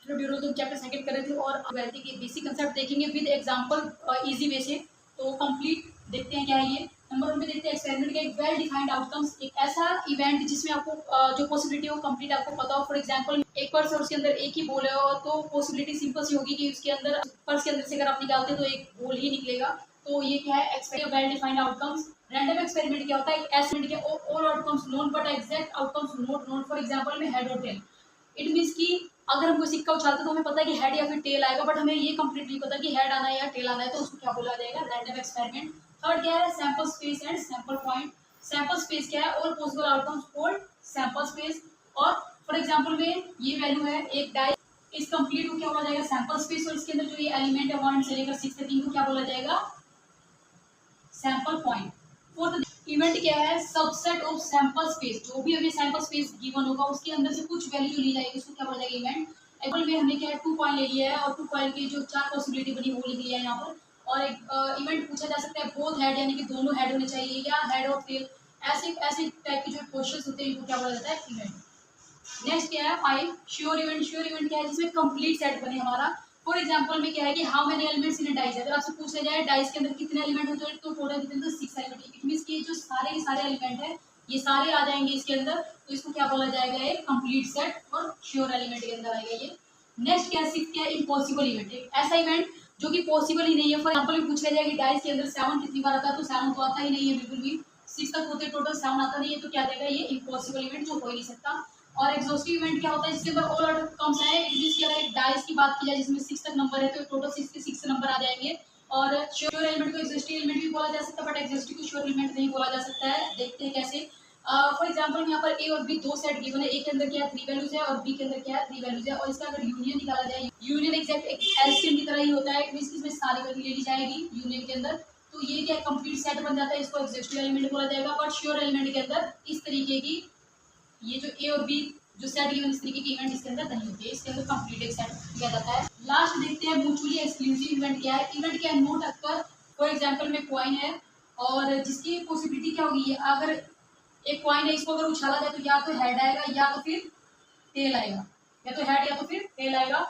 ड्यूरोथम chapter second कर रहे थे और वेल्थी के बेसिक कंसेप्ट देखेंगे विद एग्जांपल इजी वे से। तो कंप्लीट देखते हैं क्या है ये। नंबर 1 पे देखते हैं एक्सपेरिमेंट के एक वेल डिफाइंड आउटकम्स, एक ऐसा इवेंट जिसमें आपको जो पॉसिबिलिटी हो कंप्लीट आपको पता हो। फॉर एग्जांपल एक पर्स और उसके अंदर एक ही बॉल है और तो पॉसिबिलिटी सिंपल सी होगी कि उसके अंदर पर्स के अंदर से अगर आप निकालते हैं तो एक बॉल ही निकलेगा। तो ये क्या है experiment well defined outcomes. Random experiment क्या होता है, एस्टिमेट के all outcomes known but exact outcomes not known. For example में हेड और टेल, इट मीन्स कि अगर हम कोई सिक्का उछालते हैं तो हमें पता है कि हेड या फिर टेल आएगा, बट हमें ये कंप्लीट नहीं पता कि हेड आना है या टेल आना है, तो उसको क्या बोला जाएगा, रैंडम एक्सपेरिमेंट। थर्ड क्या है sample space and sample point. Sample space क्या है, और possible outcomes called sample space. और फॉर एग्जांपल में ये वैल्यू है एक डाई, इस कंप्लीट को क्या बोला जाएगा, सैंपल स्पेस। और इसके अंदर जो ये एलिमेंट है 1 से लेकर 6 तक इनको क्या बोला जाएगा, सैंपल पॉइंट। फोर्थ इवेंट क्या है, सबसेट ऑफ सैंपल स्पेस। जो भी हमें सैंपल स्पेस गिवन होगा उसके अंदर से कुछ वैल्यू ली जाएगी, उसको क्या बोला जाएगा, इवेंट। एग्जांपल में हमने क्या है 2 पॉइंट ले लिया है और 2 पॉइंट की जो 4 पॉसिबिलिटी बनी वो लिख लिया है यहाँ पर। और एक इवेंट पूछा जा सकता है बोथ हेड, यानी कि दोनों हेड होने चाहिए, या हेड और टेल। ऐसे ऐसे टाइप के जो क्वेश्चंस होते हैं इनको क्या बोला जाता है, इवेंट। नेक्स्ट क्या है 5 श्योर इवेंट। श्योर इवेंट क्या है, जिसमें कंप्लीट सेट बने हमारा। फॉर एग्जांपल में क्या है कि how many elements in dice है। अगर आपसे पूछा जाए डाइस के अंदर कितने एलिमेंट होते हैं तो टोटल कितने होते हैं, 6 एलिमेंट। इट मींस कि जो सारे के सारे एलिमेंट है ये सारे आ जाएंगे इसके अंदर, तो इसको क्या बोला जाएगा, एक कंप्लीट सेट और श्योर एलिमेंट के अंदर आएगा ये। नेक्स्ट क्या है 6 क्या है, इम्पॉसिबल इवेंट। ऐसा इवेंट जो कि पॉसिबल ही नहीं है। फॉर एग्जांपल पूछा जाए कि डाइस के अंदर 7 कितनी बार आता है, तो 7 तो आता ही नहीं है बिल्कुल भी। 6 तक होते टोटल, 7 आता नहीं है, तो क्या देगा ये इम्पॉसिबल इवेंट, जो हो ही नहीं सकता। और एग्जॉस्टिव इवेंट क्या होता है, इसके अंदर ऑल आउटकम्स है। इट मींस कि अगर एक डाइस की बात की जाए जिसमें 6 तक नंबर है तो टोटल 6 के 6 नंबर आ जाएंगे। और श्योर एलिमेंट को एग्जॉस्टिव एलिमेंट भी बोला जा सकता है, बट एग्जॉस्टिव को श्योर एलिमेंट नहीं बोला जा सकता है। देखते हैं कैसे। फॉर एग्जांपल यहाँ पर ए और बी दो सेट गिवन है, ए के अंदर क्या है 3 वैल्यूज है और बी के अंदर क्या है 3 वैल्यूज है। और इसका अगर यूनियन निकाला जाए, यूनियन एग्जैक्ट एक एलसीएम की तरह ही होता है। इट मींस इसमें सारी वैल्यू ले ली जाएगी यूनियन के अंदर, तो ये क्या कंप्लीट सेट बन जाता है, इसको एग्जॉस्टिव एलिमेंट बोला जाएगा। बट श्योर एलिमेंट के अंदर इस तरीके की ये जो ए और बी जो सेट गिवन इस तरीके की इवेंट इसके अंदर नहीं होती है, इसके अंदर कंप्लीट एक सेट किया जाता है। लास्ट देखते हैं म्यूचुअली एक्सक्लूसिव इवेंट क्या है। इवेंट क्या है, नोट अक्कर। फॉर एग्जांपल में कॉइन है और जिसकी पॉसिबिलिटी क्या होगी, अगर एक कॉइन है इसको अगर उछाला जाए तो या तो हेड आएगा या तो फिर टेल आएगा, या तो हेड या तो फिर टेल आएगा।